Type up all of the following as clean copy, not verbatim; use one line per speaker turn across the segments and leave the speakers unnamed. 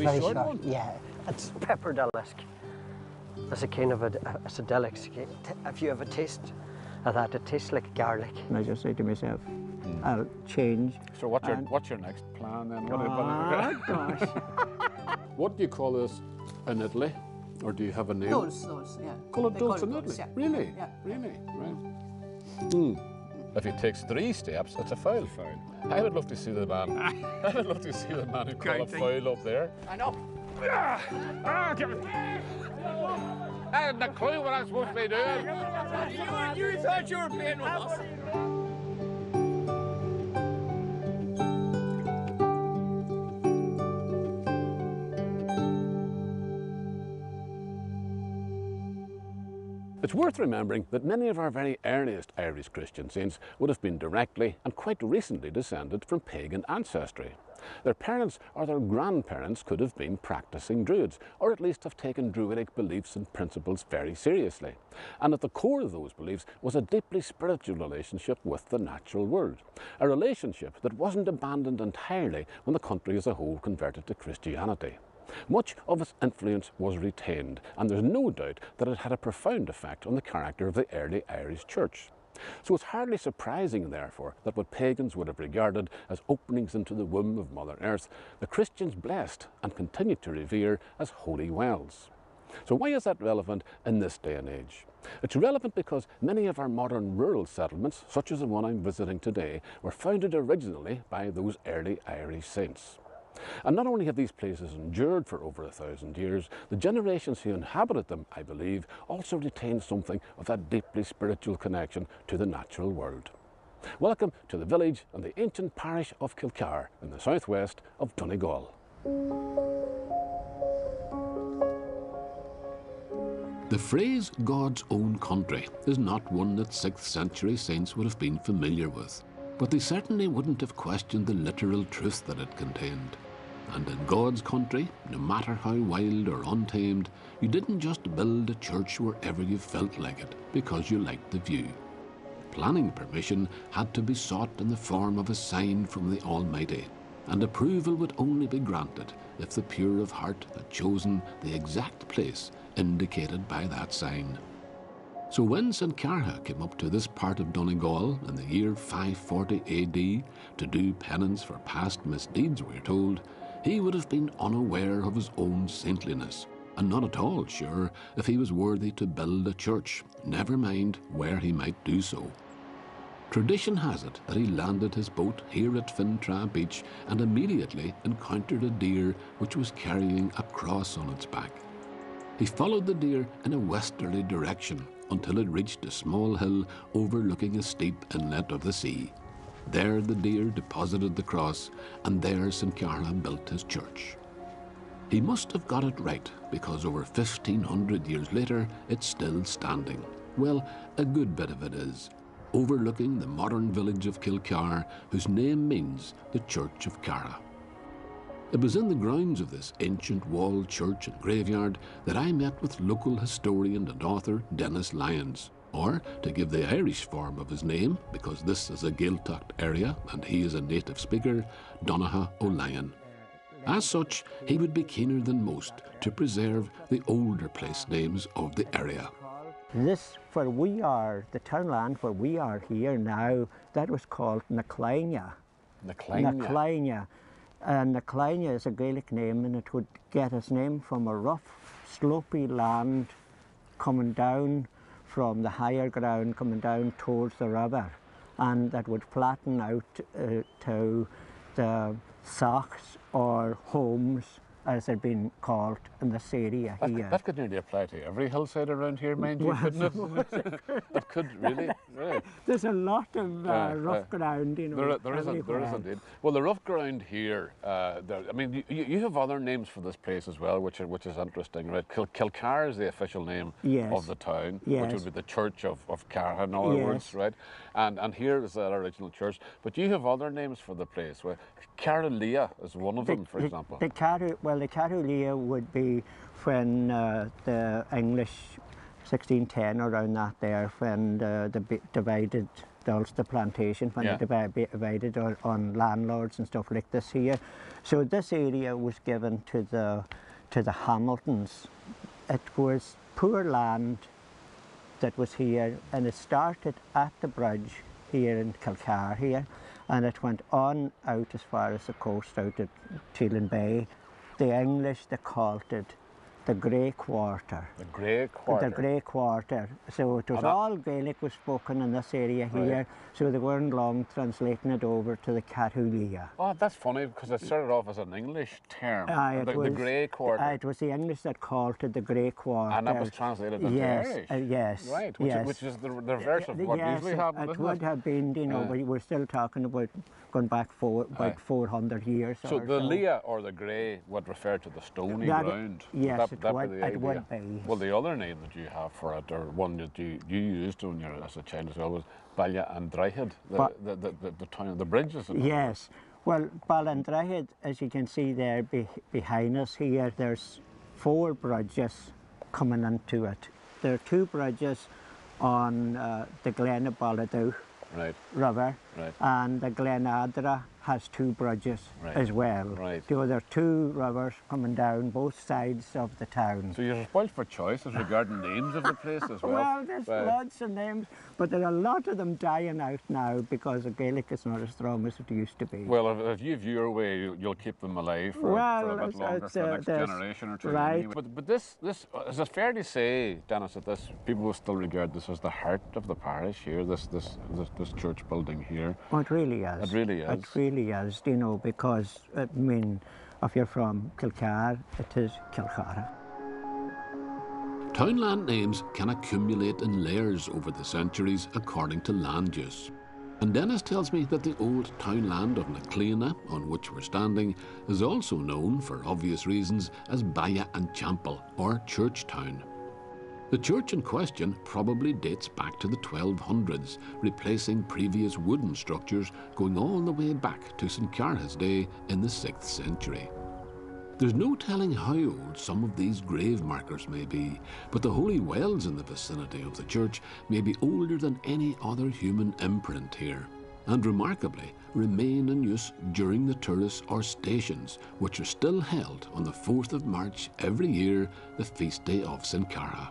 very
short
short.
one?
Yeah, it's pepperdelisk. It's a kind of it's a delicacy. If you have a taste of that, it tastes like garlic. And I just say to myself, I'll change.
So what's your next plan then?
Gosh.
What do you call this in Italy? Or do you have a name?
Dulce, yeah.
Call it dulce in
dulce,
Italy?
yeah.
Really?
Yeah.
Really? Right. If it takes 3 steps, it's a foul. I would love to see the man. I would love to see the man who called a foul up there.
I know.
I had no clue what I was supposed to be doing.
You thought you were playing with us.
It's worth remembering that many of our very earliest Irish Christian saints would have been directly and quite recently descended from pagan ancestry. Their parents or their grandparents could have been practicing Druids, or at least have taken Druidic beliefs and principles very seriously. And at the core of those beliefs was a deeply spiritual relationship with the natural world, a relationship that wasn't abandoned entirely when the country as a whole converted to Christianity. Much of its influence was retained, and there's no doubt that it had a profound effect on the character of the early Irish Church. So it's hardly surprising, therefore, that what pagans would have regarded as openings into the womb of Mother Earth, the Christians blessed and continued to revere as holy wells. So why is that relevant in this day and age? It's relevant because many of our modern rural settlements, such as the one I'm visiting today, were founded originally by those early Irish saints. And not only have these places endured for over 1,000 years, the generations who inhabited them, I believe, also retain something of that deeply spiritual connection to the natural world. Welcome to the village and the ancient parish of Kilcar in the southwest of Donegal. The phrase God's own country is not one that 6th century saints would have been familiar with, but they certainly wouldn't have questioned the literal truth that it contained. And in God's country, no matter how wild or untamed, you didn't just build a church wherever you felt like it because you liked the view. Planning permission had to be sought in the form of a sign from the Almighty, and approval would only be granted if the pure of heart had chosen the exact place indicated by that sign. So when St. Carha came up to this part of Donegal in the year 540 AD to do penance for past misdeeds, we're told, he would have been unaware of his own saintliness, and not at all sure if he was worthy to build a church, never mind where he might do so. Tradition has it that he landed his boat here at Fintra Beach and immediately encountered a deer which was carrying a cross on its back. He followed the deer in a westerly direction until it reached a small hill overlooking a steep inlet of the sea. There the deer deposited the cross, and there St. Carha built his church. He must have got it right, because over 1,500 years later, it's still standing. Well, a good bit of it is, overlooking the modern village of Kilcar, whose name means the Church of Carha. It was in the grounds of this ancient walled church and graveyard that I met with local historian and author Dennis Lyons, or, to give the Irish form of his name, because this is a Gaeltacht area and he is a native speaker, Donogha O'Lyon. As such, he would be keener than most to preserve the older place names of the area.
This, where we are, the townland where we are here now, that was called Naclania. Naclania. And Naclania is a Gaelic name, and it would get its name from a rough, slopey land coming down from the higher ground, coming down towards the river, and that would flatten out to the sachs or homes, as they've been called in this area here.
That could nearly apply to every hillside around here, mind you, couldn't it? That could really, really.
There's a lot of rough ground, you know.
There is indeed. Well, the rough ground here, I mean, you have other names for this place as well, which is interesting, right? Kilcar is the official name of the town, which would be the Church of Carha, in other words, right? And here is that original church. But you have other names for the place. Well, Carolea is one of them, for example.
The Carolea would be when the English 1610, around that there, when they divided the Ulster plantation when it divided on landlords and stuff like this here. So this area was given to the Hamiltons. It was poor land that was here, and it started at the bridge here in Kilcar here, and it went on out as far as the coast, out at Teelan Bay. The English, they called it the Grey Quarter.
The Grey Quarter?
The Grey Quarter. So it was all Gaelic was spoken in this area here, so they weren't long translating it over to the Cathulia.
Oh, that's funny, because it started off as an English term, the Grey Quarter.
It was the English that called it the Grey Quarter.
And that was translated into Irish?
Yes.
Right, which is the reverse of what usually happens,
it would have been, you know, but we're still talking about going back about 400 years.
So the Leah or the Grey would refer to the stony ground?
Yes, it would be.
Well, the other name that you have for it, or one that you used when you were as a child as well, was Ballandrahead, the town of the bridges.
Yes. Well, Ballandrahead, as you can see there behind us here, there's 4 bridges coming into it. There are 2 bridges on the Glen of Balladoo River, and the Glen Adra has 2 bridges as well. So there are 2 rivers coming down both sides of the town.
So you're spoiled for choices regarding names of the place as well?
Well, there's lots of names, but there are a lot of them dying out now because the Gaelic is not as strong as it used to be.
Well, if you view your way, you'll keep them alive for a bit longer, for the next generation or 2.
Right.
Anyway. But this, is it fair to say, Dennis, that this, people will still regard this as the heart of the parish here, this church building here?
Oh, it really is.
It really is.
It really is, you know, because, I mean, if you're from Kilcar, it is Kilcar.
Townland names can accumulate in layers over the centuries according to land use. And Dennis tells me that the old townland of Nacleana, on which we're standing, is also known, for obvious reasons, as Baya and Champel, or Church Town. The church in question probably dates back to the 1200s, replacing previous wooden structures going all the way back to St. Carha's day in the 6th century. There's no telling how old some of these grave markers may be, but the holy wells in the vicinity of the church may be older than any other human imprint here, and remarkably remain in use during the tourist or stations, which are still held on the 4th of March every year, the feast day of St. Carha.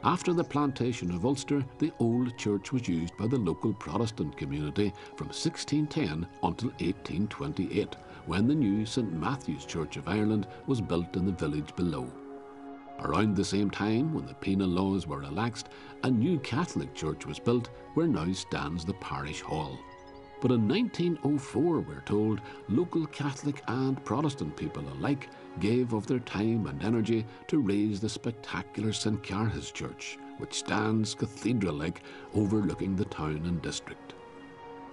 After the plantation of Ulster, the old church was used by the local Protestant community from 1610 until 1828, when the new St. Matthew's Church of Ireland was built in the village below. Around the same time, when the penal laws were relaxed, a new Catholic church was built where now stands the parish hall. But in 1904, we're told, local Catholic and Protestant people alike gave of their time and energy to raise the spectacular St. Carha's Church, which stands cathedral-like overlooking the town and district.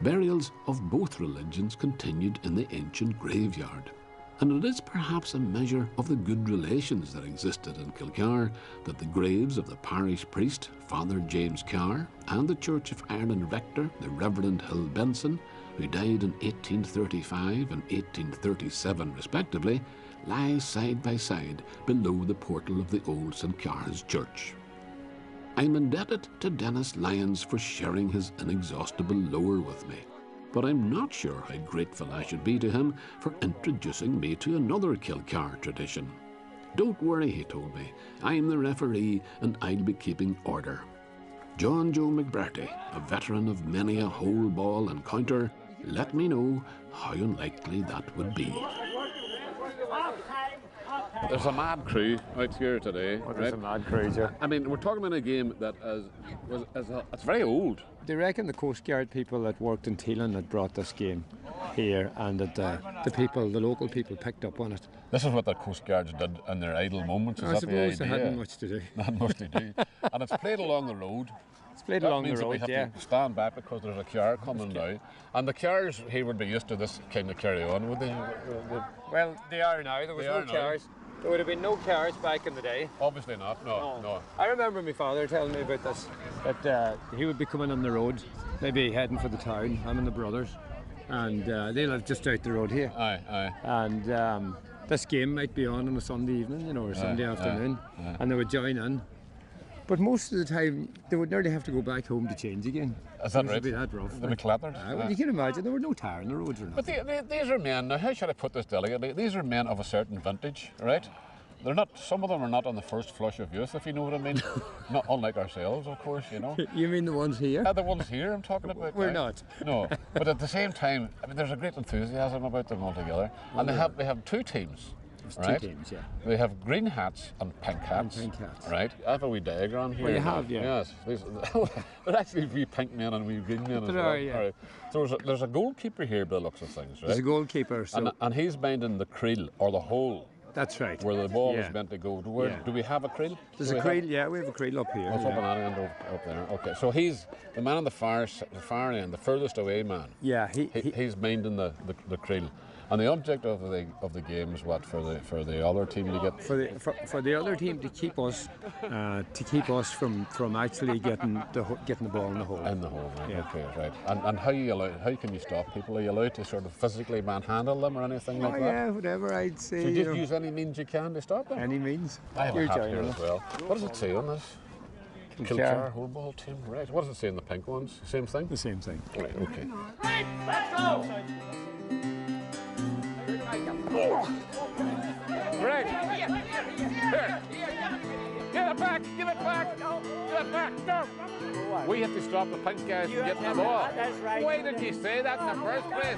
Burials of both religions continued in the ancient graveyard, and it is perhaps a measure of the good relations that existed in Kilcar that the graves of the parish priest, Father James Carr, and the Church of Ireland rector, the Reverend Hill Benson, who died in 1835 and 1837 respectively, lie side by side below the portal of the old St. Carha's Church. I'm indebted to Dennis Lyons for sharing his inexhaustible lore with me, but I'm not sure how grateful I should be to him for introducing me to another Kilcar tradition. Don't worry, he told me, I'm the referee and I'll be keeping order. John Joe McBurty, a veteran of many a hole ball encounter, let me know how unlikely that would be. There's a mad crew out here today.
Well, there's a mad crew, Joe.
I mean, we're talking about a game that it's very old.
They reckon the Coast Guard people that worked in Teelan that brought this game here, and that the local people picked up on it.
This is what the Coast Guards did in their idle moments.
I suppose they hadn't much to do.
Not much to do. And it's played along the road.
It's played along the road,
that we have to stand back because there's a car coming now. And the cars here would be used to this kind of carry on, would they?
Well, they are now. There was no cars. There would have been no cars back in the day.
Obviously not, no.
I remember my father telling me about this, that he would be coming on the road, maybe heading for the town, him and the brothers, and they live just out the road here.
Aye.
And this game might be on a Sunday evening, or Sunday afternoon, and they would join in, But most of the time, they would nearly have to go back home to change again.
Is that
It
right?
would be that rough.
They be clattered.
Well, you can imagine, there were no tire on the roads or
But
nothing.
these are men, now how should I put this delicately? These are men of a certain vintage, right? They're not, some of them are not on the first flush of youth, if you know what I mean. Not unlike ourselves, of course, you know.
You mean the ones here?
The ones here I'm talking about.
We're
now.
not.
No, but at the same time, I mean, there's a great enthusiasm about them altogether. And they have two teams, right?
Two teams, yeah.
They have green hats and pink hats.
And pink hats.
Right? I have a wee diagram here.
Well, you have, yeah.
Yes. There's actually wee pink men and wee green men as
There
well.
are, yeah.
All right. So there's a goalkeeper here by the looks of things, right?
There's a goalkeeper, so...
And he's minding the creel, or the hole,
That's right.
where the ball
Yeah.
is meant to go.
Yeah.
Do we have a creel?
There's a creel, yeah, we have a creel up here.
Oh, it's up on that end up there. Okay, so he's the man on the far end, the furthest away man.
Yeah,
He's minding the creel. And the object of the game is what for the other team to get
for the other team to keep us from actually getting the ball in the hole.
in the hole, right?
Yeah.
Okay, right. And how can you stop people? Are you allowed to sort of physically manhandle them or anything like that?
Yeah, whatever I'd say.
So you just use any means you can to stop them.
any means.
I have a
You're
hat
joining
here
us.
as well. What does it say on this?
Kilcar.
Kilcar whole ball team, right? What does it say in the pink ones? Same thing.
The same thing.
Right. Okay.
Greg! Here! Give it back! Give it back! Give it back! No!
We have to stop the pink guys from getting the ball.
That's right.
Why did you say that in the first place?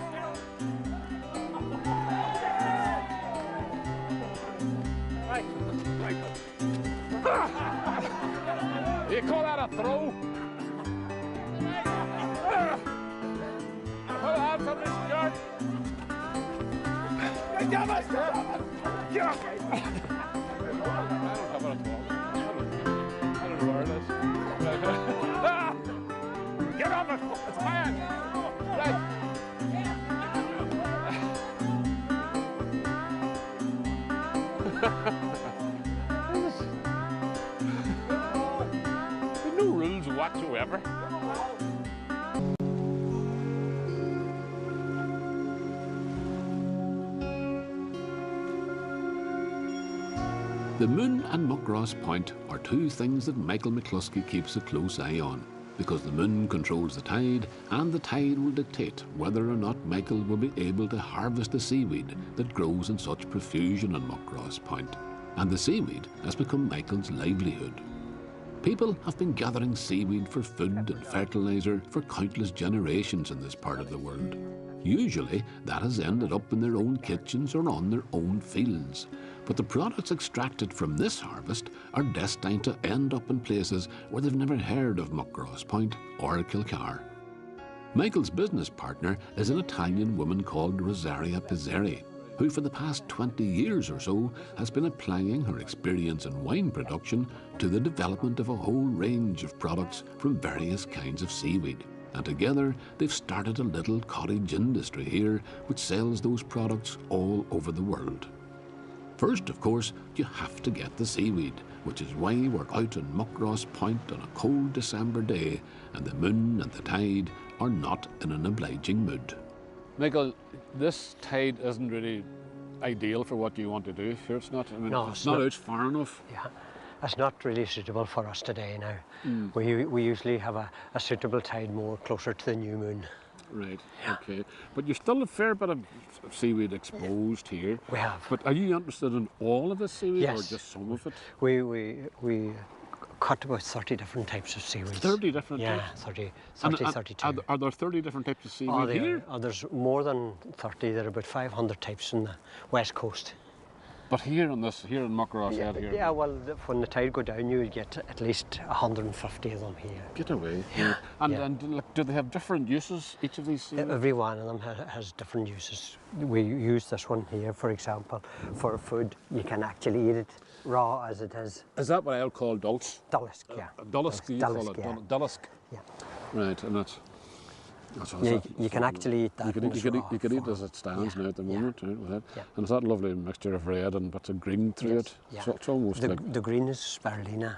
You call that a throw?
Put hands on this shirt! Get off it! It's mine! Right. There's no rules whatsoever.
The moon and Muckross Point are two things that Michael McCluskey keeps a close eye on, because the moon controls the tide, and the tide will dictate whether or not Michael will be able to harvest the seaweed that grows in such profusion on Muckross Point. And the seaweed has become Michael's livelihood. People have been gathering seaweed for food and fertiliser for countless generations in this part of the world. Usually, that has ended up in their own kitchens or on their own fields. But the products extracted from this harvest are destined to end up in places where they've never heard of Muckross Point or Kilcar. Michael's business partner is an Italian woman called Rosaria Pizzeri, who for the past 20 years or so has been applying her experience in wine production to the development of a whole range of products from various kinds of seaweed. And together they've started a little cottage industry here which sells those products all over the world. First, of course, you have to get the seaweed, which is why we're out on Muckross Point on a cold December day, and the moon and the tide are not in an obliging mood. Michael, this tide isn't really ideal for what you want to do. Sure, it's not. I mean,
No,
it's not out far enough.
Yeah, it's not really suitable for us today now. We usually have a suitable tide more closer to the new moon.
Right, okay. But you still have a fair bit of seaweed exposed here.
We have.
But are you interested in all of the seaweed or
Yes.
just some of it?
We cut about 30 different types of seaweed.
30 different
Yeah,
types?
30,
And-
32.
Are there 30 different types of seaweed
Oh,
here?
there's more than 30. There are about 500 types in the west coast.
But here in Muckross Head here.
Yeah, well, when the tide go down, you would get at least 150 of them here.
Get away. Yeah. And,
Yeah.
and like, do they have different uses, each of these seaweed?
Every one of them has different uses. We use this one here, for example, for food. You can actually eat it raw as it is.
Is that what I'll call dulse?
Dullisk, yeah.
Dullisk, you call it?
yeah.
Dullisk.
Yeah.
Right, and that's
You can actually eat that.
You
in its
could
raw
eat
form.
as it stands
Yeah,
now at the
yeah,
moment, right, with that.
yeah.
And it's that lovely mixture of red and bits of green through it.
Yeah.
So it's almost like
The green is spirulina.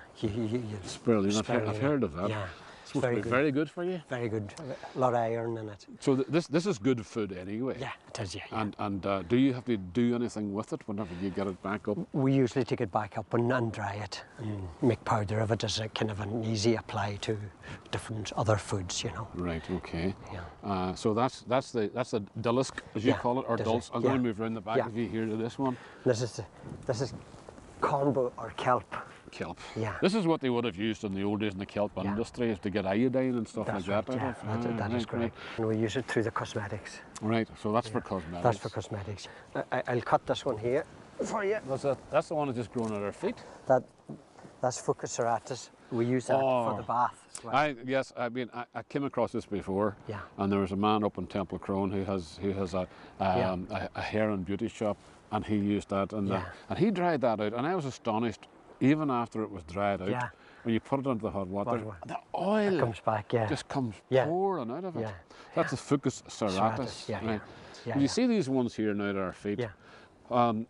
spirulina. I've heard of that.
Yeah.
supposed to be very good for you.
Very good. A lot of iron in it.
So this is good food anyway.
Yeah, it is. Yeah.
And do you have to do anything with it whenever you get it back up?
We usually take it back up and dry it and make powder of it as a kind of an easy apply to different other foods, you know.
Right. Okay.
Yeah.
So that's the dullusk, as you call it, or dulse. I'm going to move around the back of you here to this one.
This is combo or kelp.
Kelp.
Yeah.
This is what they would have used in the old days in the kelp industry, is to get iodine and stuff
That's
like that.
right,
Out of.
that is correct. And we use it through the cosmetics.
Right. So that's for cosmetics.
That's for cosmetics. I'll cut this one here for you.
That's the one that's just growing at our feet.
That's Fucus serratus. We use that for the bath as well.
Yes, I mean, I came across this before.
Yeah.
And there was a man up in Temple Crone who has a hair and beauty shop, and he used that, and he dried that out, and I was astonished. Even after it was dried out, when you put it into the hot water, the oil
it comes back,
just comes pouring out of it.
Yeah.
That's the Fucus serratus.
Yeah.
You see these ones here now at our feet.
Yeah.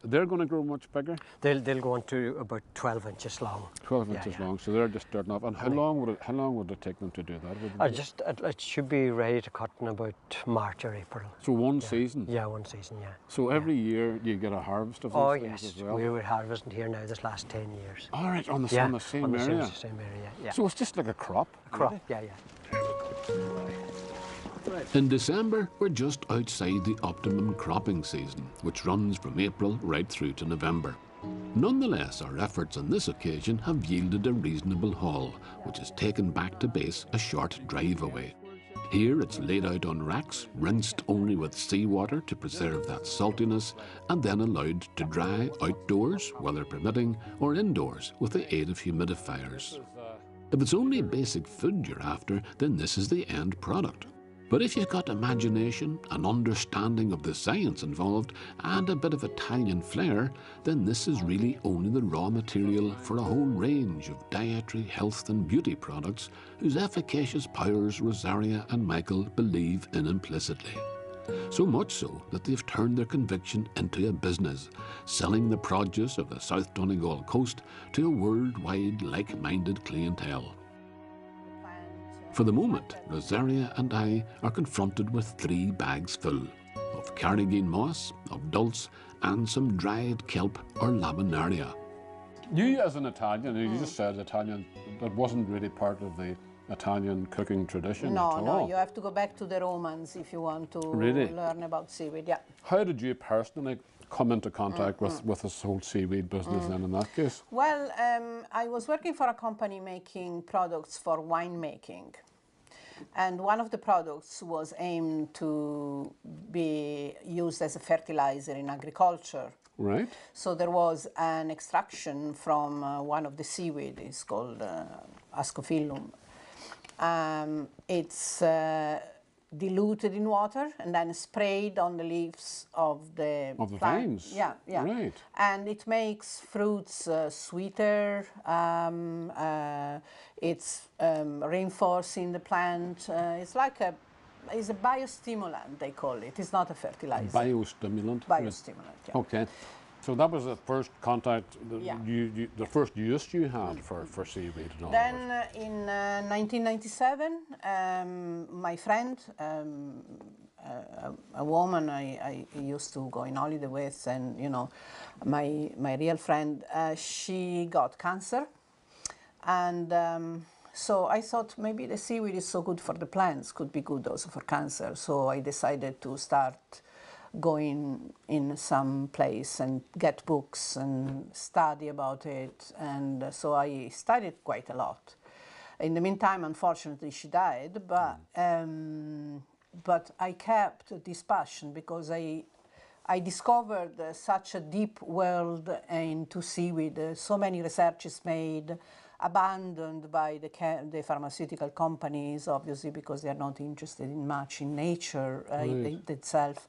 They're going to grow much bigger.
They'll go on to about 12 inches long.
12 inches long, so they're just starting off. And how long would it take them to do that?
It should be ready to cut in about March or April.
So one season?
Yeah, one season, yeah.
So every year you get a harvest of these things as well?
We were harvesting here now this last 10 years.
All right, on the same area?
Same area, yeah.
So it's just like a crop?
A crop, yeah.
In December, we're just outside the optimum cropping season, which runs from April right through to November. Nonetheless, our efforts on this occasion have yielded a reasonable haul, which is taken back to base a short drive away. Here it's laid out on racks, rinsed only with seawater to preserve that saltiness, and then allowed to dry outdoors, weather permitting, or indoors with the aid of humidifiers. If it's only basic food you're after, then this is the end product. But if you've got imagination, an understanding of the science involved, and a bit of Italian flair, then this is really only the raw material for a whole range of dietary, health and beauty products whose efficacious powers Rosaria and Michael believe in implicitly. So much so that they've turned their conviction into a business, selling the produce of the South Donegal coast to a worldwide like-minded clientele. For the moment, Rosaria and I are confronted with 3 bags full of carnigine moss, of dulse, and some dried kelp or laminaria. You as an Italian, you just said Italian, that wasn't really part of the Italian cooking tradition at all.
No, you have to go back to the Romans if you want to learn about seaweed, yeah.
How did you personally come into contact with this whole seaweed business then in that case?
Well, I was working for a company making products for winemaking. And one of the products was aimed to be used as a fertilizer in agriculture.
Right.
So there was an extraction from one of the seaweed, it's called Ascophyllum. It's diluted in water and then sprayed on the leaves of the plant.
vines?
Yeah.
Right.
And it makes fruits sweeter, it's reinforcing the plant. It's a biostimulant, they call it. It's not a fertilizer.
Biostimulant?
Biostimulant, yeah.
Okay. So that was the first contact, the first use you had for seaweed and all that.
Then in 1997, my friend, a woman I used to go in holiday with, and you know, my real friend, she got cancer, and so I thought maybe the seaweed is so good for the plants, could be good also for cancer. So I decided to start going in some place and get books and study about it, and so I studied quite a lot. In the meantime, unfortunately, she died, but I kept this passion because I discovered such a deep world into seaweed, so many researches made, abandoned by the pharmaceutical companies, obviously, because they are not interested in much in nature itself.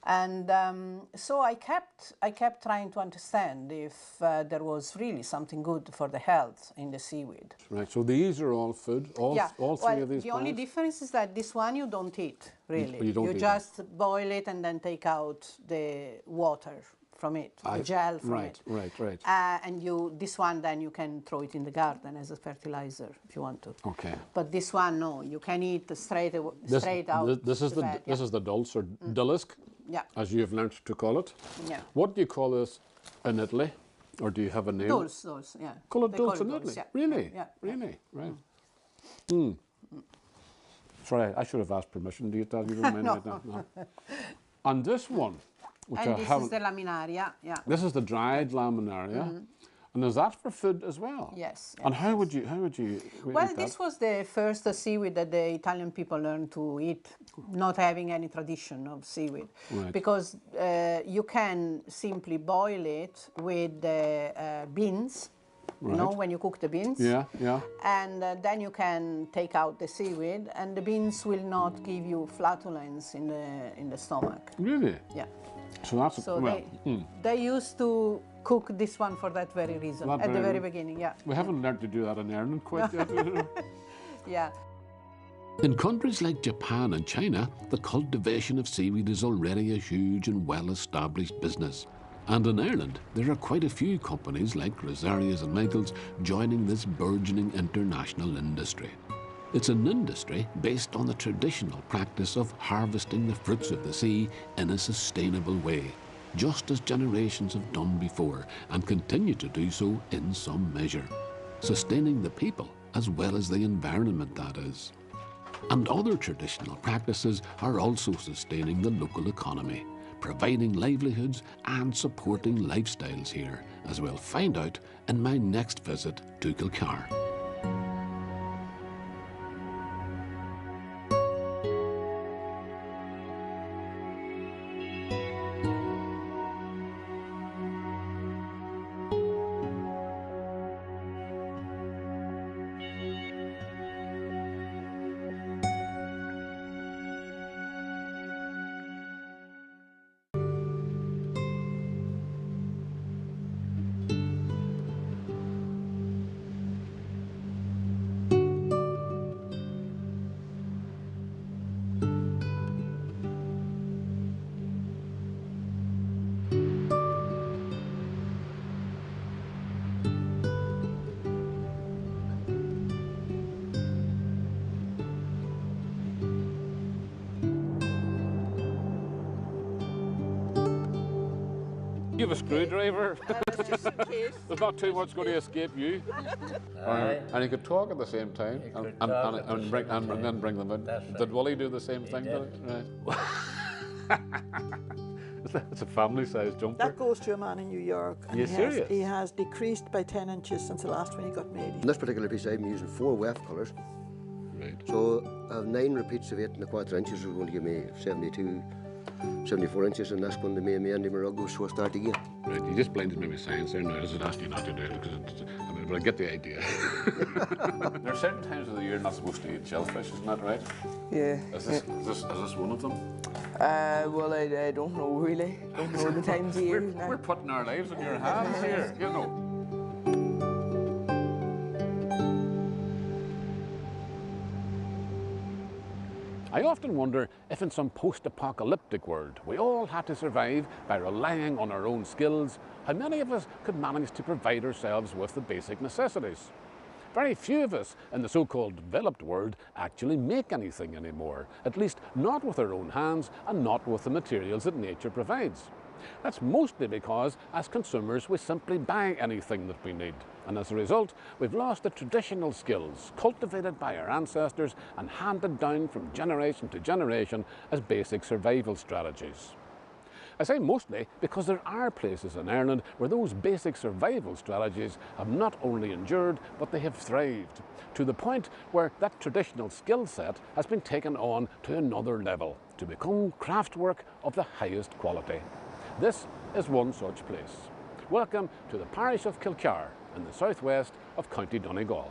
And so I kept trying to understand if there was really something good for the health in the seaweed.
Right, so these are all food, all three of these
the only difference is that this one you don't eat, really.
You
just boil it and then take out the water from it, the gel from
right,
it.
Right.
And this one, then you can throw it in the garden as a fertilizer if you want to.
Okay.
But this one, no, you can eat straight out.
This is
the bed,
this is the dulse or dullisk,
yeah.
as you have learnt to call it.
Yeah.
What do you call this in Italy, or do you have a name?
Dulse, yeah.
Call it
They
dulse
call
in
it
Italy?
yeah.
Really?
Yeah.
Really? Right. Sorry, I should have asked permission to eat that. You don't mind right now? No. And this one, which
And
I
this
haven't.
is the laminaria, yeah.
This is the dried laminaria, and is that for food as well?
Yes.
And how would you?
Well,
eat
this
that?
was the first seaweed that the Italian people learned to eat, not having any tradition of seaweed.
Right.
Because you can simply boil it with the beans, you know,
Right.
when you cook the beans.
Yeah.
And then you can take out the seaweed, and the beans will not give you flatulence in the stomach.
Really?
Yeah.
So that's
So
well.
they used to cook this one for that very reason
That
at the
very
very
re-
beginning. Yeah.
We haven't learned to do that in Ireland quite yet.
Yeah.
In countries like Japan and China, the cultivation of seaweed is already a huge and well-established business. And in Ireland, there are quite a few companies like Rosaria's and Michael's joining this burgeoning international industry. It's an industry based on the traditional practice of harvesting the fruits of the sea in a sustainable way, just as generations have done before and continue to do so in some measure, sustaining the people as well as the environment, that is. And other traditional practices are also sustaining the local economy, providing livelihoods and supporting lifestyles here, as we'll find out in my next visit to Kilcar. You have a screwdriver.
Just in case.
There's not too much going to escape you. And you could talk at the same time and then bring them in. Did Wally do the same thing? Right. It's a family-sized jumper.
That goes to a man in New York. And
Are you serious?
He has decreased by 10 inches since the last one he got made.
In this particular piece I'm using 4 weft colours.
Right.
So I have 9 repeats of 8¼ inches, which is going to give me 74 inches, and that's going to make me end of my rug go, so I start again.
Right, you just blinded me with science there. Now, I just asked you not to do it because but I get the idea. There are certain times of the year not supposed to eat shellfish, isn't that right?
Yeah.
Is this one of them?
Well, I don't know really. Don't know the times of year now.
We're putting our lives in your hands here, you know. I often wonder if in some post-apocalyptic world we all had to survive by relying on our own skills, how many of us could manage to provide ourselves with the basic necessities? Very few of us in the so-called developed world actually make anything anymore, at least not with our own hands and not with the materials that nature provides. That's mostly because, as consumers, we simply buy anything that we need. And as a result, we've lost the traditional skills cultivated by our ancestors and handed down from generation to generation as basic survival strategies. I say mostly because there are places in Ireland where those basic survival strategies have not only endured, but they have thrived, to the point where that traditional skill set has been taken on to another level, to become craftwork of the highest quality. This is one such place. Welcome to the parish of Kilcar in the southwest of County Donegal.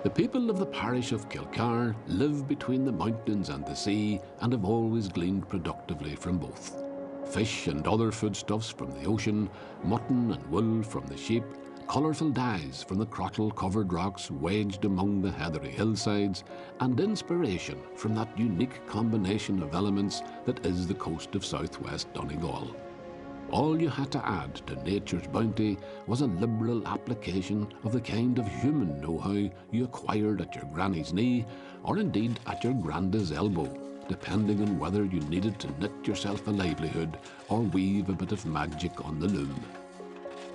The people of the parish of Kilcar live between the mountains and the sea and have always gleaned productively from both. Fish and other foodstuffs from the ocean, mutton and wool from the sheep, colourful dyes from the crottle-covered rocks wedged among the heathery hillsides, and inspiration from that unique combination of elements that is the coast of southwest Donegal. All you had to add to nature's bounty was a liberal application of the kind of human know-how you acquired at your granny's knee, or indeed at your granda's elbow, depending on whether you needed to knit yourself a livelihood or weave a bit of magic on the loom.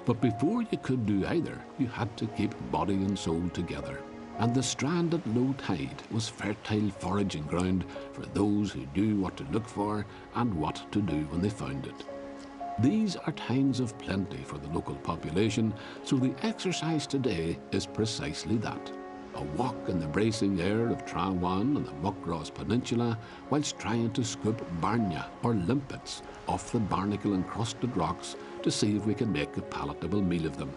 But before you could do either, you had to keep body and soul together, and the strand at low tide was fertile foraging ground for those who knew what to look for and what to do when they found it. These are times of plenty for the local population, so the exercise today is precisely that. A walk in the bracing air of Trawan and the Muckross Peninsula whilst trying to scoop barnya or limpets off the barnacle-encrusted rocks to see if we can make a palatable meal of them,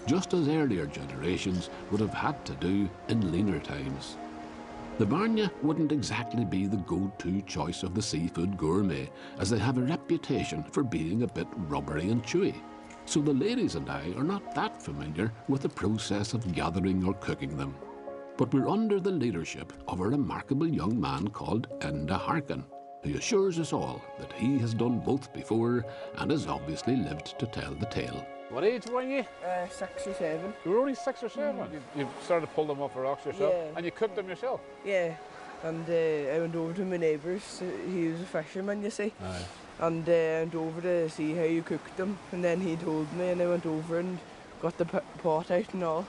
just as earlier generations would have had to do in leaner times. The barnya wouldn't exactly be the go-to choice of the seafood gourmet, as they have a reputation for being a bit rubbery and chewy. So the ladies and I are not that familiar with the process of gathering or cooking them. But we're under the leadership of a remarkable young man called Enda Harkin, who assures us all that he has done both before and has obviously lived to tell the tale.
What age were you?
6 or 7.
You were only 6 or 7. You started to pull them off the rocks yourself,
Yeah.
and you cooked them yourself.
Yeah. And I went over to my neighbour's. He was a fisherman, you see.
Aye.
And I went over to see how you cooked them. And then he told me, and I went over and got the pot out and all.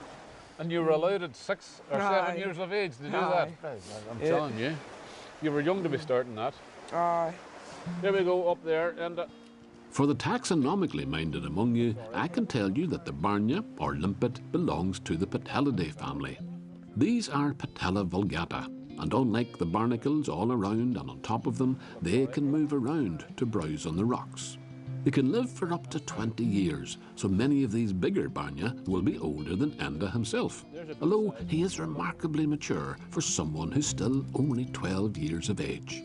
And you were allowed at 6 or 7
Aye.
years of age to do
Aye.
that. I'm
Yeah.
telling you, you were young to be starting that.
Aye.
Here we go up there, and
For the taxonomically minded among you, I can tell you that the barnya, or limpet, belongs to the Patellidae family. These are Patella vulgata, and unlike the barnacles all around and on top of them, they can move around to browse on the rocks. They can live for up to 20 years, so many of these bigger barnya will be older than Enda himself, although he is remarkably mature for someone who's still only 12 years of age.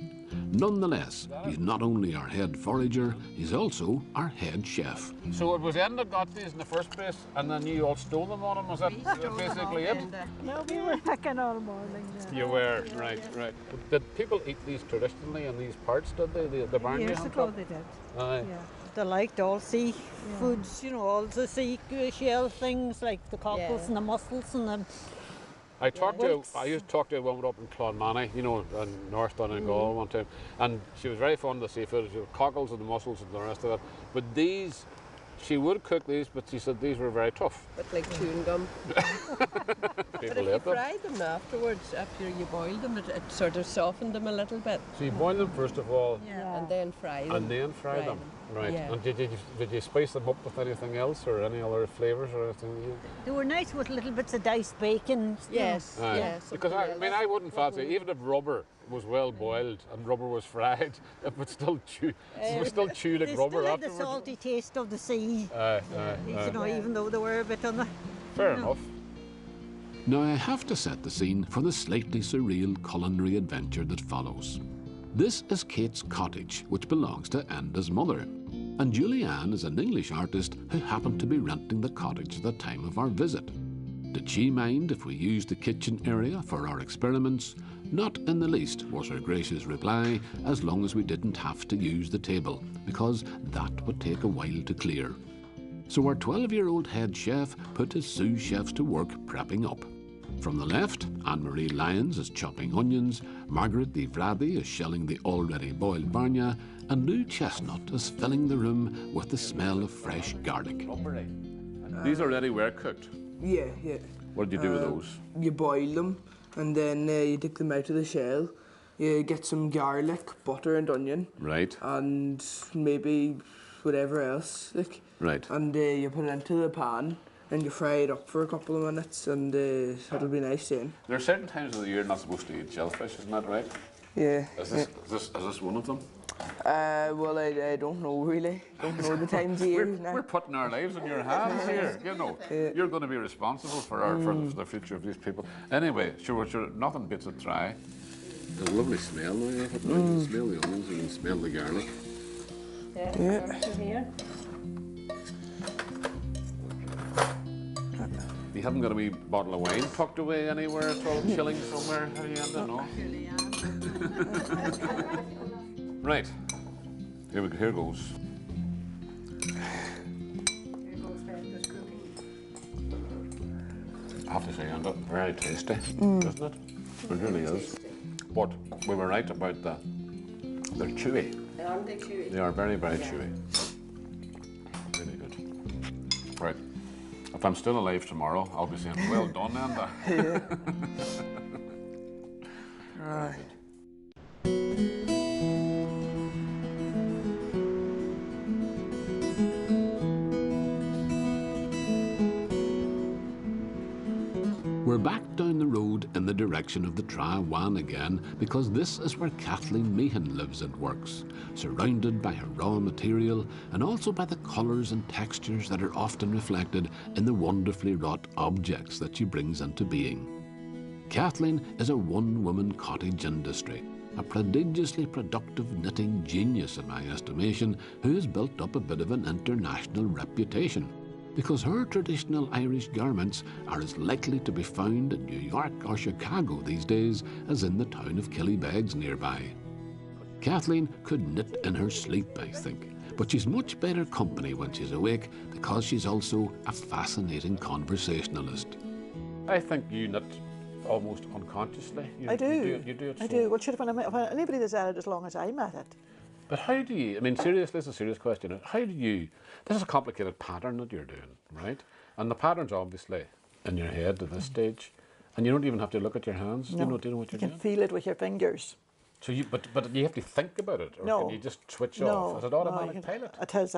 Nonetheless, he's not only our head forager, he's also our head chef.
so it was Enda that got these in the first place, and then you all stole them on him. Was that basically it?
No, we were picking all morning.
You were, right. Did people eat these traditionally in these parts, did they? The barnya?
Years
on
ago
top?
they did.
Aye.
Yeah. They liked all sea foods, you know, all the sea shell things like the cockles and the mussels and the...
I used to talk to a woman up in Clonmany, you know, in North Donegal one time, and she was very fond of the seafood, the cockles and the mussels and the rest of it. But these, she would cook these, but she said these were very tough.
But like chewing gum. But if you fried them afterwards, after you boiled them, it sort of softened them a little bit.
So you boil them first of all,
And then fry them.
and then fry them. Right.
Yeah.
And did you spice them up with anything else or any other flavours or anything?
They were nice with little bits of diced bacon.
Yes,
Aye.
yes.
Because I wouldn't fancy, even if rubber was well boiled and rubber was fried, it would still chew. It would still chew like
They
rubber
still had the
afterwards.
salty taste of the sea.
Aye.
You know, even though they were a bit on the...
Fair enough.
Now I have to set the scene for the slightly surreal culinary adventure that follows. This is Kate's cottage, which belongs to Enda's mother. And Julianne is an English artist who happened to be renting the cottage at the time of our visit. Did she mind if we used the kitchen area for our experiments? Not in the least, was her gracious reply, as long as we didn't have to use the table, because that would take a while to clear. So our 12-year-old head chef put his sous chefs to work prepping up. From the left, Anne-Marie Lyons is chopping onions, Margaret Di Vradi is shelling the already boiled barnya, and Lou Chestnut is filling the room with the smell of fresh garlic.
These already were cooked.
Yeah.
What did you do with those?
You boil them, and then you take them out of the shell. You get some garlic, butter and onion.
Right.
And maybe whatever else, like.
Right.
And you put it into the pan, and you fry it up for a couple of minutes, and it'll be nice then.
There are certain times of the year you're not supposed to eat shellfish, isn't that right?
Yeah.
Is this one of them?
Well, I don't know really. Don't know the times of year.
We're putting our lives in your hands here. You know, you're going to be responsible for the future of these people. Anyway, sure, nothing beats it dry.
There's a lovely smell now. You can smell the onions, you can smell the garlic.
Yeah.
haven't got a wee bottle of wine tucked away anywhere at all, chilling somewhere? Have you? I don't know. Right. Here goes. I have to say, and very tasty, isn't it? It really is. But we were right about they're chewy.
Aren't they chewy?
They are very, very chewy. Really good. Right. If I'm still alive tomorrow, I'll be saying, well done, Enda.
Right.
We're back down the road in the direction of the Try-Wan again, because this is where Kathleen Meehan lives and works, surrounded by her raw material and also by the colours and textures that are often reflected in the wonderfully wrought objects that she brings into being. Kathleen is a one-woman cottage industry, a prodigiously productive knitting genius in my estimation, who has built up a bit of an international reputation, because her traditional Irish garments are as likely to be found in New York or Chicago these days as in the town of Killybegs nearby. Kathleen could knit in her sleep, I think, but she's much better company when she's awake because she's also a fascinating conversationalist.
I think you knit almost unconsciously.
I do.
You do it
I do. Well, should have when anybody that's at it as long as I'm at it.
But how do you, I mean, seriously, this is a serious question. How do you, this is a complicated pattern that you're doing, right? And the pattern's obviously in your head at this stage, and you don't even have to look at your hands.
No,
do you know what you're
you
doing?
can feel it with your fingers.
So you, but you have to think about it, or
No.
can you just switch off? Is it automatic
no,
pilot?
It is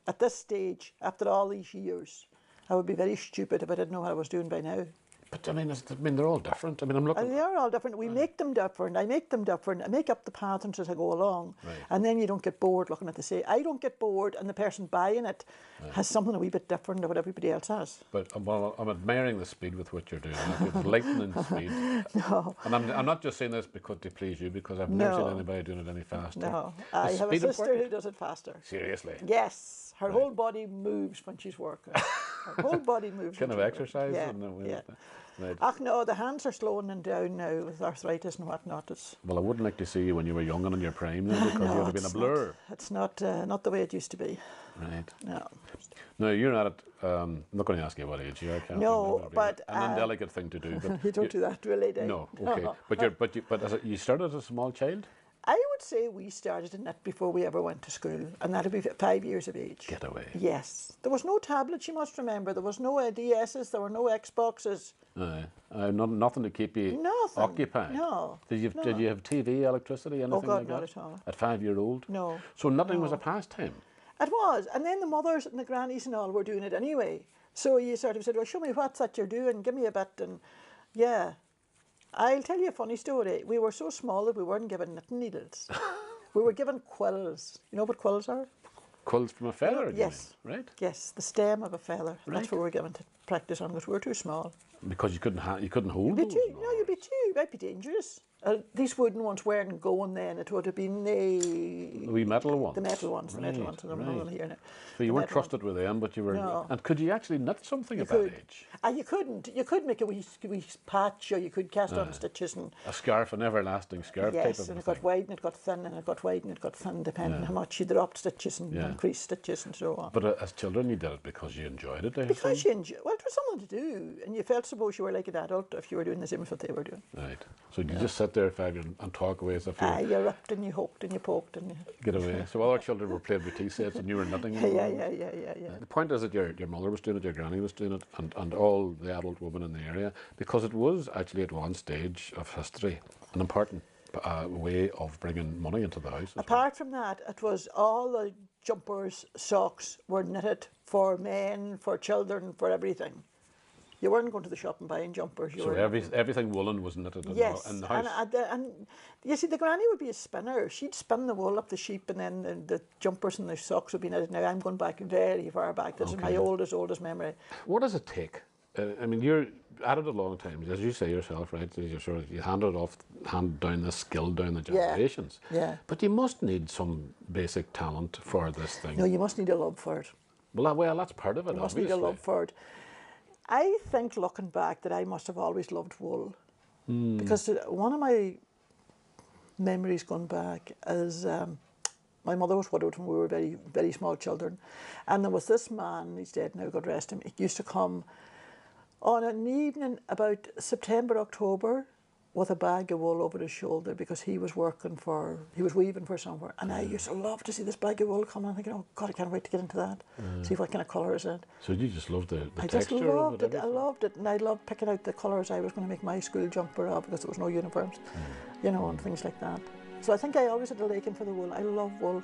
At this stage, after all these years, I would be very stupid if I didn't know what I was doing by now.
But I mean, they're all different. I mean, I'm looking.
And they are all different. We make them different. I make them different. I make up the patterns as I go along.
Right.
And then you don't get bored looking at the same. I don't get bored, and the person buying it has something a wee bit different than what everybody else has.
But I'm admiring the speed with which you're doing it. It's lightning speed.
No.
And I'm not just saying this because to please you, because I've never seen anybody doing it any faster.
No.
The
I have a
speed of
sister
work?
who does it faster.
Seriously?
Yes. Her whole body moves when she's working. Her whole body moves.
Kind of exercise?
Yeah.
Right.
Ach no, the hands are slowing down now with arthritis and whatnot.
Well, I wouldn't like to see you when you were young and in your prime, then, because you would have been a blur.
It's not the way it used to be.
Right.
No.
No, you're not at. I'm not going to ask you what age you are.
No, but
an indelicate thing to do. But
you don't do that to a lady.
No, okay.
No.
But you started as a small child.
I would say we started in knit before we ever went to school, and that'd be 5 years of age.
Get away.
Yes. There was no tablets, you must remember. There was no DSs, there were no Xboxes.
Nothing to keep you occupied.
No.
Did you have TV, electricity, anything
God,
like that?
not at all.
At 5-year-old?
No.
So nothing was a pastime?
It was. And then the mothers and the grannies and all were doing it anyway. So you sort of said, well, show me what's that you're doing, give me a bit. And yeah. I'll tell you a funny story. We were so small that we weren't given knitting needles. We were given quills. You know what quills are?
Quills from a feather?
Yes.
You mean, right?
Yes, the stem of a feather.
Right.
That's what we were given to practice on because we were too small.
Because you couldn't hold those?
You'd be too. It might be dangerous. These wooden ones weren't going then. It would have been the
wee metal ones.
The metal ones. The metal ones.
Right.
Here now.
So you weren't trusted with them, but you were.
No.
And could you actually knit something at that age?
You couldn't. You could make a wee patch, or you could cast on stitches and
a scarf, an everlasting scarf type of
Yes, and it got wide and it got thin, and it got wide and it got thin, depending how much you dropped stitches and increased stitches and so on.
But as children, you did it because you enjoyed it.
Because you enjoyed. Well, it was something to do, and you felt suppose you were like an adult if you were doing the same as what they were doing.
Right. So you just sit there 5 years and talk away as if
you ripped and you hooked and you poked and you
get away. So other children were playing with tea sets and you were knitting.
Yeah.
The point is that your mother was doing it, your granny was doing it, and all the adult women in the area, because it was actually at one stage of history an important way of bringing money into the house.
Apart from that, it was all the jumpers, socks were knitted for men, for children, for everything. You weren't going to the shop and buying jumpers.
So everything woolen was knitted in the house?
And you see, the granny would be a spinner. She'd spin the wool up the sheep, and then the jumpers and the socks would be knitted. Now, I'm going back very far back. This is my oldest memory.
What does it take? I mean, you're at it a long time, as you say yourself, right? You hand down this skill down the generations.
Yeah.
But you must need some basic talent for this thing.
No, you must need a love for it.
Well, that's part of it,
You must
obviously.
need a love for it. I think, looking back, that I must have always loved wool. Because one of my memories going back is my mother was widowed when we were very, very small children. And there was this man, he's dead now, God rest him, he used to come on an evening about September, October, with a bag of wool over his shoulder because he was weaving for somewhere. And I used to love to see this bag of wool come and thinking, oh God, I can't wait to get into that, see what kind of colour is it.
So you just loved the
I
texture
just loved
of
it. I loved it, and I loved picking out the colours I was going to make my school jumper of because there was no uniforms, you know, and things like that. So I think I always had a liking for the wool. I love wool.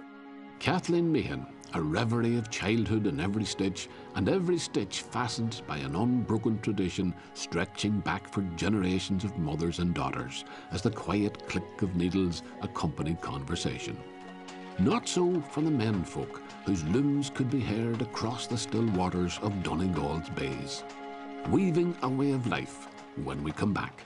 Kathleen Meehan, a reverie of childhood in every stitch, and every stitch fastened by an unbroken tradition stretching back for generations of mothers and daughters as the quiet click of needles accompanied conversation. Not so for the menfolk whose looms could be heard across the still waters of Donegal's bays. Weaving a way of life when we come back.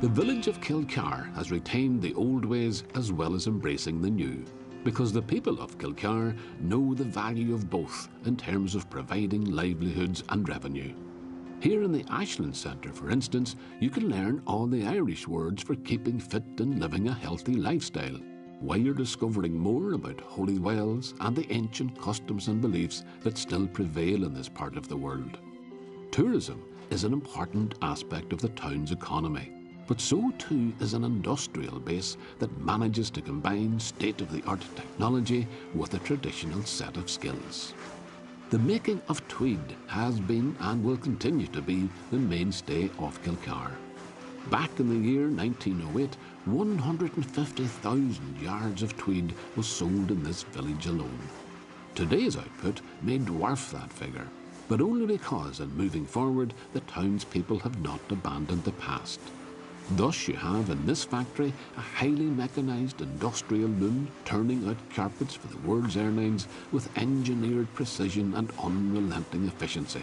The village of Kilcar has retained the old ways as well as embracing the new, because the people of Kilcar know the value of both in terms of providing livelihoods and revenue. Here in the Ashland Centre, for instance, you can learn all the Irish words for keeping fit and living a healthy lifestyle, while you're discovering more about holy wells and the ancient customs and beliefs that still prevail in this part of the world. Tourism is an important aspect of the town's economy, but so too is an industrial base that manages to combine state-of-the-art technology with a traditional set of skills. The making of tweed has been and will continue to be the mainstay of Kilcar. Back in the year 1908, 150,000 yards of tweed was sold in this village alone. Today's output may dwarf that figure, but only because in moving forward the townspeople have not abandoned the past. Thus you have in this factory a highly mechanised industrial loom turning out carpets for the world's airlines with engineered precision and unrelenting efficiency.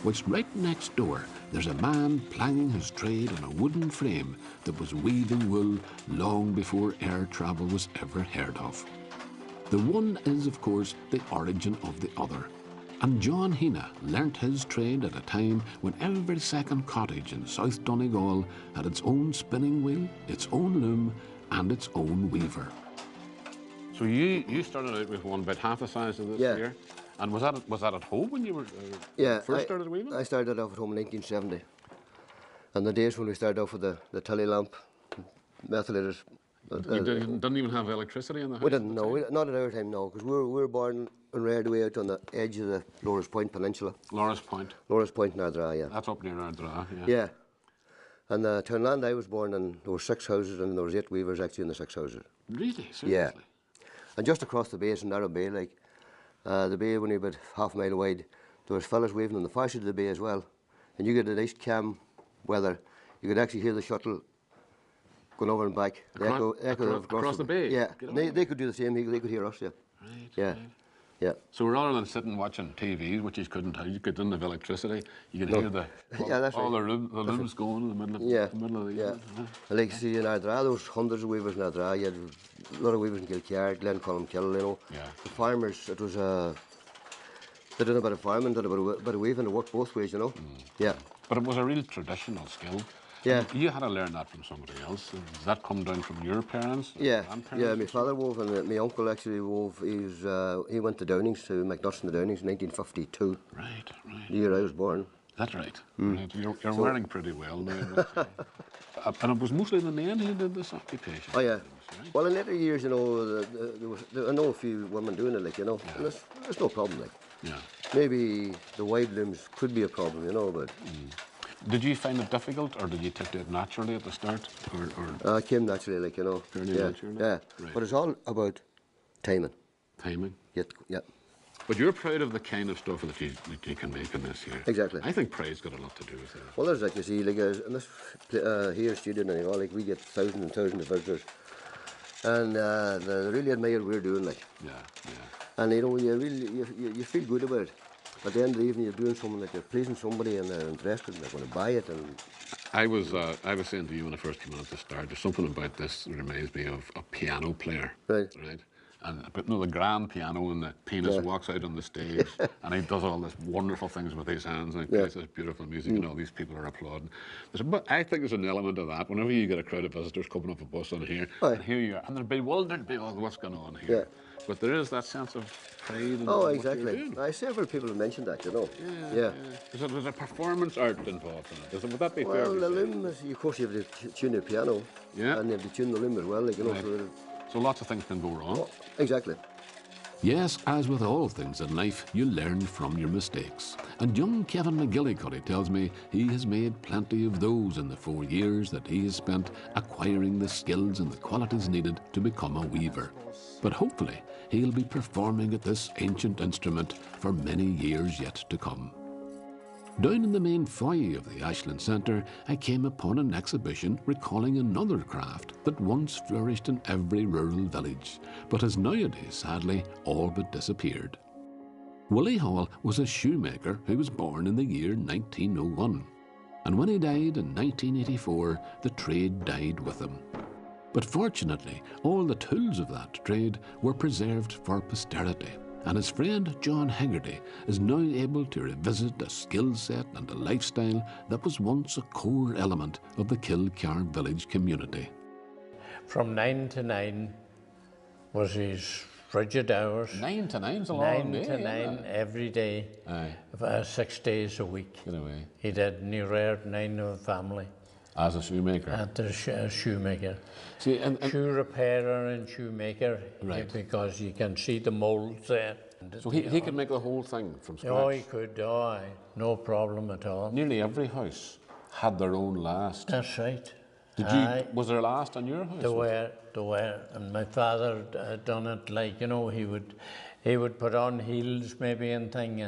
Whilst right next door there's a man plying his trade on a wooden frame that was weaving wool long before air travel was ever heard of. The one is of course the origin of the other. And John Hina learnt his trade at a time when every second cottage in South Donegal had its own spinning wheel, its own loom, and its own weaver.
So you started out with one about half the size of this here, and was that at home when you were first started weaving?
I started off at home in 1970, and the days when we started off with the telly lamp, methylators.
You didn't even have electricity in the house?
We didn't, no, not at our time, no, because we were born and reared away out on the edge of the Loris Point Peninsula.
Loris Point?
Loris Point in Ardra, yeah.
That's up near Ardra, yeah.
Yeah. And the townland I was born in, there were 6 houses and there was 8 weavers actually in the 6 houses.
Really? Seriously?
Yeah. And just across the bay is a narrow bay, like, the bay only about half a mile wide, there was fellas weaving on the far side of the bay as well. And you get a nice calm weather, you could actually hear the shuttle going over and back.
Across the bay?
Yeah, they could do the same, they could hear us, yeah.
Right,
yeah.
Right.
Yeah.
So rather than sitting watching TV, which you couldn't, you didn't have electricity, you could hear all the looms going in the middle of the evening.
Like see in Ardra, there was hundreds of weavers in Ardra. You had a lot of weavers in Kilcar, Glencolmkill, you know.
Yeah.
The farmers, it was they did a bit of farming, did a bit of weaving, it worked both ways, you know. Yeah.
But it was a real traditional skill.
Yeah.
You had to learn that from somebody else. Does that come down from your parents?
Yeah. Yeah, my father wove and my uncle actually wove. He went to Downings, to McNutt's in the Downings in 1952.
Right, right.
The year I was born.
That's right. Right. You're wearing pretty well now. And it was mostly the men who did this occupation.
Oh, yeah.
Right?
Well, in later years, you know, I know a few women doing it, like, you know. Yeah. There's no problem, like.
Yeah.
Maybe the wide looms could be a problem, you know, but...
Did you find it difficult, or did you take it naturally at the start?
It came naturally, like, you know.
Fairly naturally?
Yeah.
Right.
But it's all about timing.
Timing?
Yeah.
But you're proud of the kind of stuff that you can make in this here.
Exactly.
I think pride's got a lot to do with it.
Well, there's, like, you see, like, in this here studio and all, like, we get thousands and thousands of visitors. And they really admire what we're doing, like.
Yeah.
And, you know, you feel good about it. at the end of the evening, you're doing something that you're pleasing somebody and they're interested and they're going to buy it. And
I was saying to you when I first came in at the start, there's something about this that reminds me of a piano player.
Right.
But the grand piano, and the pianist walks out on the stage and he does all this wonderful things with his hands and he plays this beautiful music and all these people are applauding. But I think there's an element of that. Whenever you get a crowd of visitors coming off a bus on here, and here you are, and they're bewildered by what's going on here. Yeah. But there is that sense of pride in what
exactly.
you're doing.
Several people have mentioned that, you know.
Yeah. There's a performance art involved in it. Would that be fair?
Well, the loom, of course, you have to tune the piano. Yeah. And you have to tune the loom as well, like, you know.
So lots of things can go wrong.
Oh, exactly.
Yes, as with all things in life, you learn from your mistakes. And young Kevin McGillicuddy tells me he has made plenty of those in the 4 years that he has spent acquiring the skills and the qualities needed to become a weaver. But hopefully, he'll be performing at this ancient instrument for many years yet to come. Down in the main foyer of the Ashland Centre, I came upon an exhibition recalling another craft that once flourished in every rural village, but has nowadays, sadly, all but disappeared. Willie Hall was a shoemaker who was born in the year 1901, and when he died in 1984, the trade died with him. But fortunately, all the tools of that trade were preserved for posterity, and his friend John Haggerty is now able to revisit a skill set and a lifestyle that was once a core element of the Kilcar village community.
From 9 to 9 was his frigid hours.
9 to 9's a long day.
9 to 9 every day, 6 days a week.
Get away.
He did, and he reared 9 of a family.
As a shoemaker?
As a shoemaker.
See, and
shoe repairer and shoemaker, because you can see the moulds there.
So he could make the whole thing from scratch?
Oh, he could, no problem at all.
Nearly every house had their own last.
That's right.
Was there a last on your house?
There were, and my father done it like, you know, he would put on heels maybe and thing,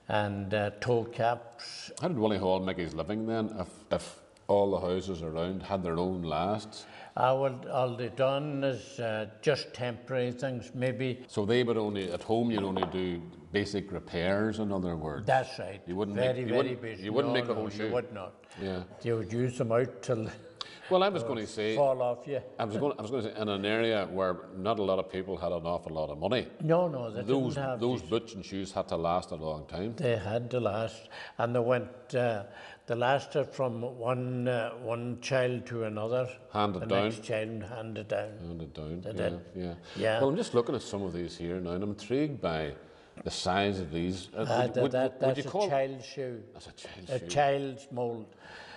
and toe caps.
How did Willie Hall make his living then, if all the houses around had their own lasts?
All they done is just temporary things, maybe.
So they would only, at home, you'd only do basic repairs, in other words?
That's right.
You wouldn't
very basic.
You wouldn't make the whole shoe?
You would not.
Yeah.
You would use them out till
well, I was going to say,
fall off you.
I was going to say, in an area where not a lot of people had an awful lot of money.
No, they didn't have
those boots and shoes had to last a long time.
They had to last, and they went. They lasted from one child to another.
Handed
the
down.
Next child handed down.
Handed down.
They did.
Yeah. Well, I'm just looking at some of these here now, and I'm intrigued by the size of these.
That's a child's shoe.
That's a child's
shoe. A child's mould.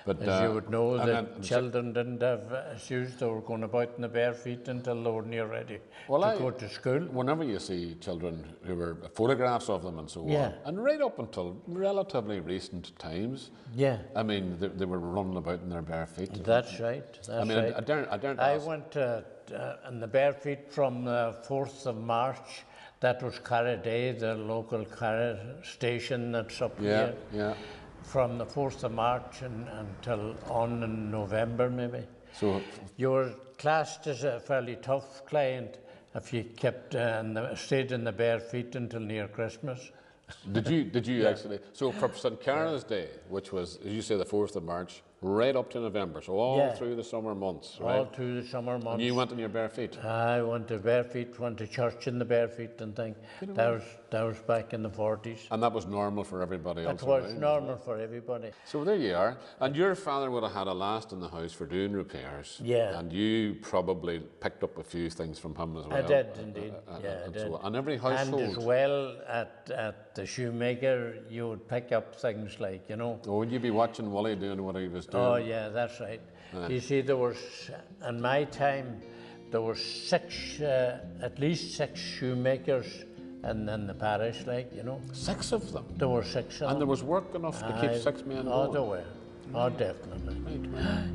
But,
as you would know, the children didn't have shoes. They were going about in the bare feet until they were near ready to go to school.
Whenever you see children who were photographs of them and so on, and right up until relatively recent times, I mean, they were running about in their bare feet.
That's right. I went in the bare feet from the 4th of March. That was Cara Day, the local Cara station that's up here. From the 4th of March until on in November, maybe.
So
you were classed as a fairly tough client if you kept stayed in the bare feet until near Christmas.
Did you actually? So from St. Cara's Day, which was, as you say, the 4th of March, right up to November, so all through the summer months, right?
All through the summer months.
And you went in your bare feet?
I went to bare feet, went to church in the bare feet and thing. That was back in the 40s.
And that was normal for everybody else?
It was normal for everybody.
So there you are. And your father would have had a last in the house for doing repairs.
Yeah.
And you probably picked up a few things from him as well.
I did, indeed. I did.
So on every household.
And as well, at the shoemaker, you would pick up things like, you know.
Oh, would you be watching Willie doing what he was doing?
Oh, yeah, that's right. You see, there was, in my time, there were at least six shoemakers in the parish, like, you know.
6 of them?
There were 6 of them.
And there was work enough to keep 6 men going?
Oh, there were. Oh, definitely.
Right.